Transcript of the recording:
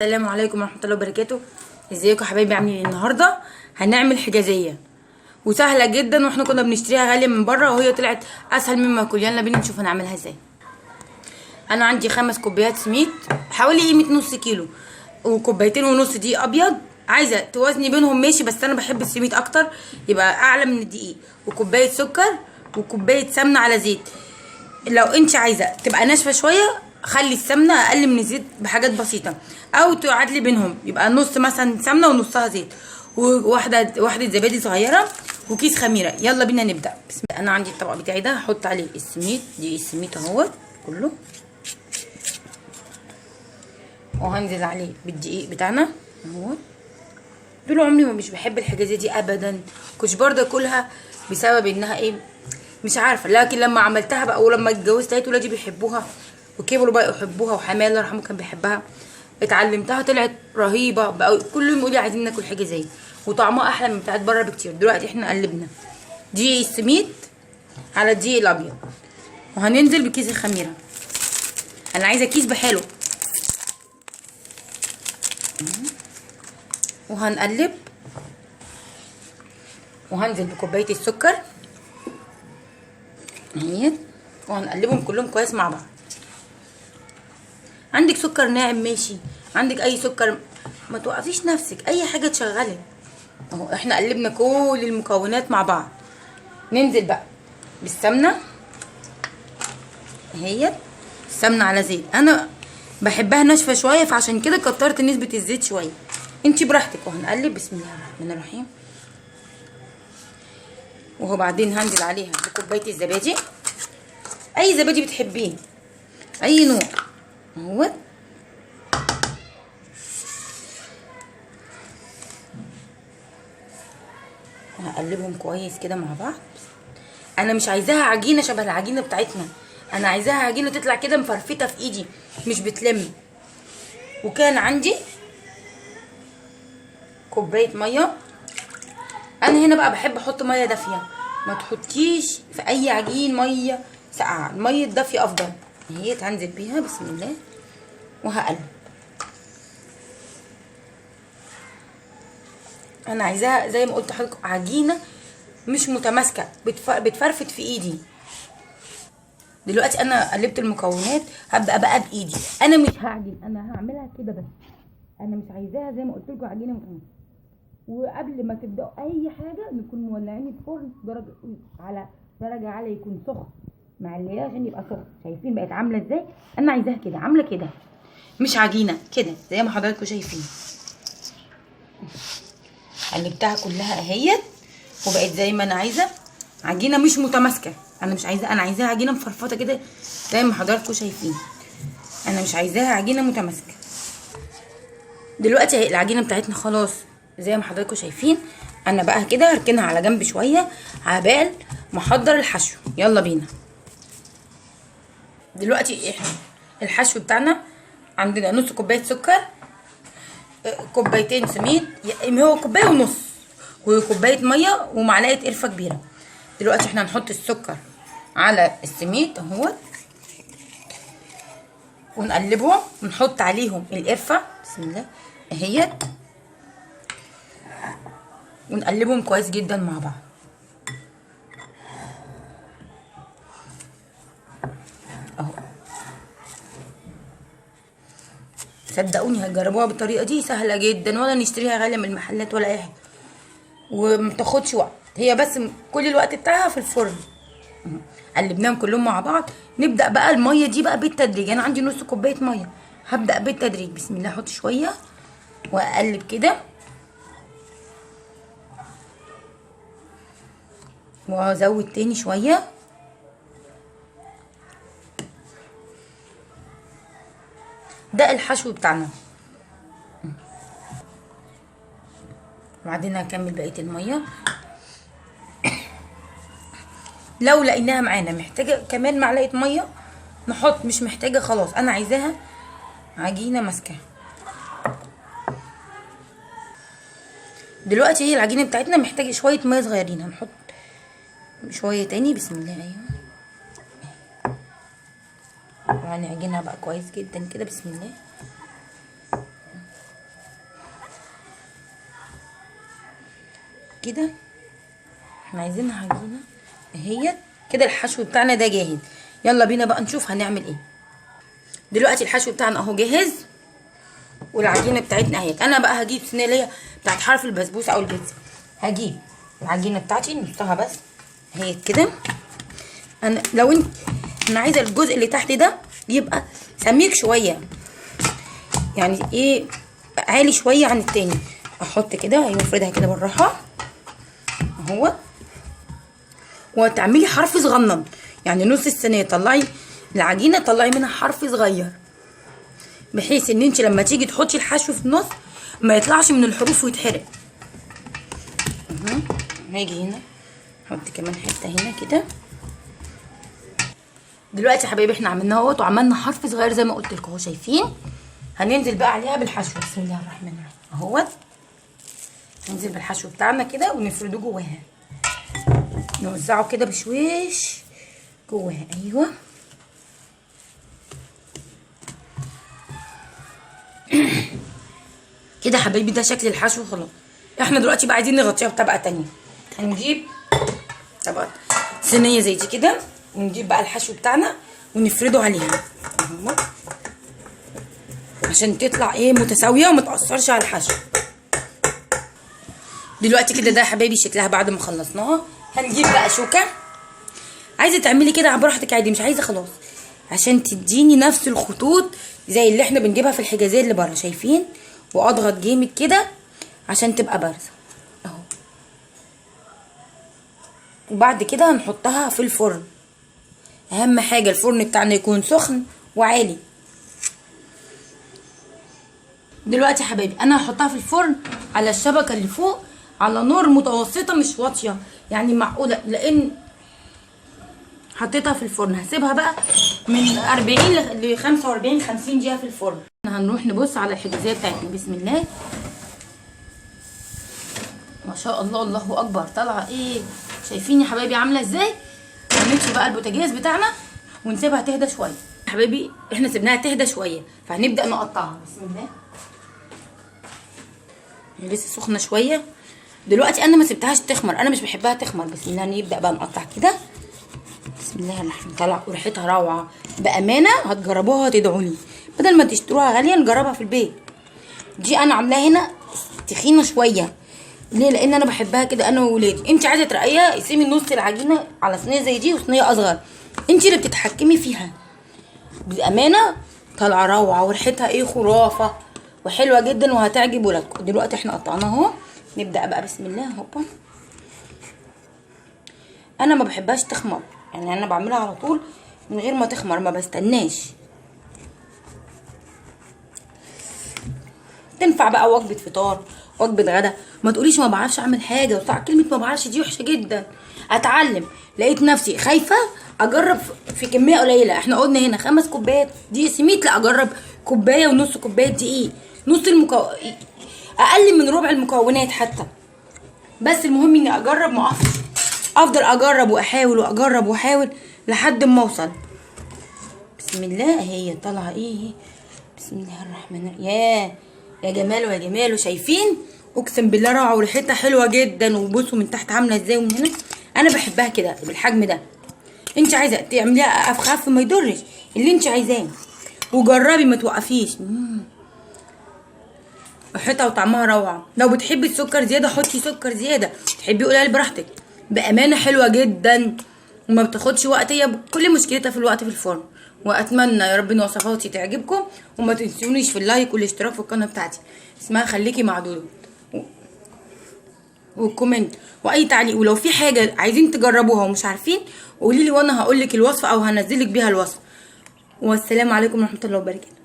السلام عليكم ورحمه الله وبركاته. ازيكم يا حبايبي؟ عاملين ايه؟ النهارده هنعمل حجازيه وسهله جدا، واحنا كنا بنشتريها غاليه من بره وهي طلعت اسهل مما كل. يلا بينا نشوف هنعملها ازاي. انا عندي 5 كوبايات سميد، حوالي قيمه نص كيلو، وكوبايتين ونص دقيق ابيض. عايزه توازني بينهم ماشي، بس انا بحب السميد اكتر يبقى اعلى من الدقيق. وكوبايه سكر وكوبايه سمنه على زيت. لو انت عايزه تبقى ناشفه شويه خلي السمنه اقل من الزيت بحاجات بسيطه، او تعادلي بينهم يبقى نص مثلا سمنه ونصها زيت، وواحده زبادي صغيره، وكيس خميره. يلا بينا نبدا. بسم الله. انا عندي الطبق بتاعي ده هحط عليه السميد، دي السميد اهوت كله، وهنزل عليه بالدقيق بتاعنا اهوت. طول عمري مش بحب الحجازيه دي ابدا، كنتش برضه اكلها بسبب انها ايه مش عارفه، لكن لما عملتها بقى ولما اتجوزت لقيت ولادي بيحبوها وكبروا بقى يحبوها، وحماية الله يرحمه كان بيحبها. اتعلمتها طلعت رهيبه بقى، كل يوم يقولي عايزين ناكل حاجه زي، وطعمها احلى من بتاعت بره بكتير. دلوقتي احنا قلبنا دي السميد على الدقيق الابيض، وهننزل بكيس الخميره. انا عايزه كيس بحاله، وهنقلب، وهنزل بكوبايه السكر اهيت، وهنقلبهم كلهم كويس مع بعض. عندك سكر ناعم ماشي، عندك اي سكر، ما توقفيش نفسك، اي حاجه تشغلي اهو. احنا قلبنا كل المكونات مع بعض. ننزل بقى بالسمنه اهيت، السمنه على زيت. انا بحبها ناشفه شويه فعشان كده كترت نسبه الزيت شويه، انتي براحتك. وهنقلب بسم الله الرحمن الرحيم، وهو بعدين هنزل عليها بكوبايه الزبادي، اي زبادي بتحبيه اي نوع اهوت. هقلبهم كويس كده مع بعض. انا مش عايزاها عجينه شبه العجينه بتاعتنا، انا عايزاها عجينه تطلع كده مفرفته في ايدي مش بتلم. وكان عندي كوبايه ميه. انا هنا بقى بحب احط ميه دافيه، ما تحطيش في اي عجين ميه ساقعه، الميه الدافيه افضل. اهي هنزل بيها بسم الله وهقلب. انا عايزاها زي ما قلت لحضرتك عجينه مش متماسكه بتفرفت في ايدي. دلوقتي انا قلبت المكونات، هبدا بقى بايدي. انا مش هعجن، انا هعملها كده بس، انا مش عايزاها زي ما قلت لكم عجينه متماسكه. وقبل ما تبداوا اي حاجه نكون مولعين الفرن على درجه عاليه، يكون سخن معليه عشان يبقى سخن. شايفين بقت عامله ازاي؟ انا عايزاها كده، عامله كده مش عجينه كده زي ما حضراتكم شايفين. قلبتها كلها اهيت وبقت زي ما انا عايزه، عجينه مش متماسكه. انا مش عايزاها، انا عايزاها عجينه مفرفطه كده زي ما حضراتكم شايفين. انا مش عايزاها عجينه متماسكه. دلوقتي العجينه بتاعتنا خلاص زي ما حضراتكم شايفين. انا بقى كده هركنها على جنب شويه عبال ما احضر الحشو. يلا بينا. دلوقتي احنا الحشو بتاعنا عندنا نص كوبايه سكر، كوبايتين سميد، هو كوبايه ونص، وكوبايه ميه، ومعلقه قرفه كبيره. دلوقتي احنا هنحط السكر على السميد اهوت، ونقلبهم ونحط عليهم القرفه بسم الله اهيت، ونقلبهم كويس جدا مع بعض اهو. صدقوني هتجربوها بالطريقه دي، سهله جدا، ولا نشتريها غاليه من المحلات ولا اي حاجه، ومتاخدش وقت، هي بس كل الوقت بتاعها في الفرن. قلبناهم كلهم مع بعض. نبدا بقى الميه دي بقى بالتدريج. انا عندي نص كوبايه ميه، هبدا بالتدريج بسم الله. احط شويه واقلب كده، وازود تاني شويه. ده الحشو بتاعنا. وبعدين هكمل بقيه الميه. لو لقيناها معانا محتاجه كمان معلقه ميه نحط، مش محتاجه خلاص. انا عايزاها عجينه ماسكه. دلوقتي هي العجينه بتاعتنا محتاجه شويه ميه صغيرين، هنحط شويه تاني بسم الله. ايوه، وهنعجنها بقى كويس جدا كده بسم الله. كده احنا عايزينها عجينه اهي كده. الحشو بتاعنا ده جاهز، يلا بينا بقى نشوف هنعمل ايه. دلوقتي الحشو بتاعنا اهو جاهز والعجينه بتاعتنا اهي. انا بقى هجيب صينيه اللي هي بتاعت حرف البسبوسه او البيتزا. هجيب العجينه بتاعتي نصها بس اهي كده. انا عايزه الجزء اللي تحت ده يبقى سميك شويه، يعني ايه عالي شويه عن التاني. احط كده ايوه افردها كده بالراحه اهو. وتعملي حرف صغنن، يعني نص الصينيه طلعي العجينه طلعي منها حرف صغير، بحيث ان انت لما تيجي تحطي الحشو في النص ما يطلعش من الحروف ويتحرق. هاجي هنا احط كمان حته هنا كده. دلوقتي يا حبايبي احنا عملناها اهوت وعملنا حرف صغير زي ما قلت لكم اهو، شايفين؟ هننزل بقى عليها بالحشو. بسم الله الرحمن الرحيم اهوت. ننزل بالحشو بتاعنا كده ونفرده جواها، نوزعه كده بشويش جواها ايوه. كده حبايبي ده شكل الحشو خلاص. احنا دلوقتي بقى عايزين نغطيها بطبقه تانية. هنجيب طبقه صينيه زي دي كده ونجيب بقى الحشو بتاعنا ونفرده عليها اهو عشان تطلع ايه متساويه وما تاثرش على الحشو. دلوقتي كده ده يا حبايبي شكلها بعد ما خلصناها. هنجيب بقى شوكه، عايزه تعملي كده براحتك عادي، مش عايزه خلاص، عشان تديني نفس الخطوط زي اللي احنا بنجيبها في الحجازيه اللي بره، شايفين؟ واضغط جامد كده عشان تبقى بارزه اهو. وبعد كده هنحطها في الفرن. اهم حاجه الفرن بتاعنا يكون سخن وعالي. دلوقتي يا حبايبي انا هحطها في الفرن على الشبكه اللي فوق على نار متوسطه مش واطيه، يعني معقوله، لان حطيتها في الفرن. هسيبها بقى من 40 ل 45 50 دقيقه في الفرن. هنروح نبص على الحجازيه بتاعتنا. بسم الله ما شاء الله، الله اكبر، طالعه ايه؟ شايفين يا حبايبي عامله ازاي؟ هنطفي بقى البوتاجاز بتاعنا ونسيبها تهدى شويه. يا حبايبي احنا سيبناها تهدى شويه فهنبدا نقطعها. بسم الله. لسه سخنه شويه. دلوقتي انا ما سبتهاش تخمر، انا مش بحبها تخمر. بسم الله نبدا بقى نقطع كده. بسم الله الرحمن. طلع ريحتها روعه بامانه، هتجربوها هتدعوا لي. بدل ما تشتروها غاليه نجربها في البيت. دي انا عاملاها هنا تخينه شويه، ليه؟ لان انا بحبها كده انا وولادي. انت عايزه ترقيها اقسمي نص العجينه على صينيه زي دي وصينيه اصغر، انت اللي بتتحكمي فيها. بامانه طالعه روعه وريحتها ايه خرافه وحلوه جدا وهتعجب ولادكم. دلوقتي احنا قطعناها اهو. نبدا بقى بسم الله. هوبا. انا ما بحبهاش تخمر، يعني انا بعملها على طول من غير ما تخمر، ما بستناش. تنفع بقى وجبه فطار، وجبه غدا. ما تقوليش ما بعرفش اعمل حاجه، وطبعا كلمه ما بعرفش دي وحشه جدا. اتعلم. لقيت نفسي خايفه اجرب في كميه قليله. احنا قلنا هنا 5 كوبايات دقيق سميد، لا اجرب كوبايه ونص كوبايه دقيق، نص اقل من ربع المكونات حتى. بس المهم اني اجرب، ما افضل اجرب واحاول واجرب واحاول لحد ما اوصل. بسم الله اهي طالعه ايه. بسم الله الرحمن الرحيم. يا جماله يا جماله، شايفين؟ اقسم بالله روعه وريحتها حلوه جدا. وبصوا من تحت عامله ازاي ومن هنا. انا بحبها كده بالحجم ده. انت عايزه تعمليها اخف ما يضرش، اللي انت عايزاه. وجربي ما توقفيش. ريحتها وطعمها روعه. لو بتحبي السكر زياده حطي سكر زياده، تحبي قليل براحتك. بامانه حلوه جدا وما بتاخدش وقت. هي كل مشكلتها في الوقت في الفرن. واتمنى يا رب ان وصفاتي تعجبكم، وما تنسونيش في اللايك والاشتراك في القناه بتاعتي اسمها خليكي مع دودو، والكومنت واي تعليق. ولو في حاجه عايزين تجربوها ومش عارفين قولي لي وانا هقول لك الوصفه او هنزل لك بيها الوصفه. والسلام عليكم ورحمه الله وبركاته.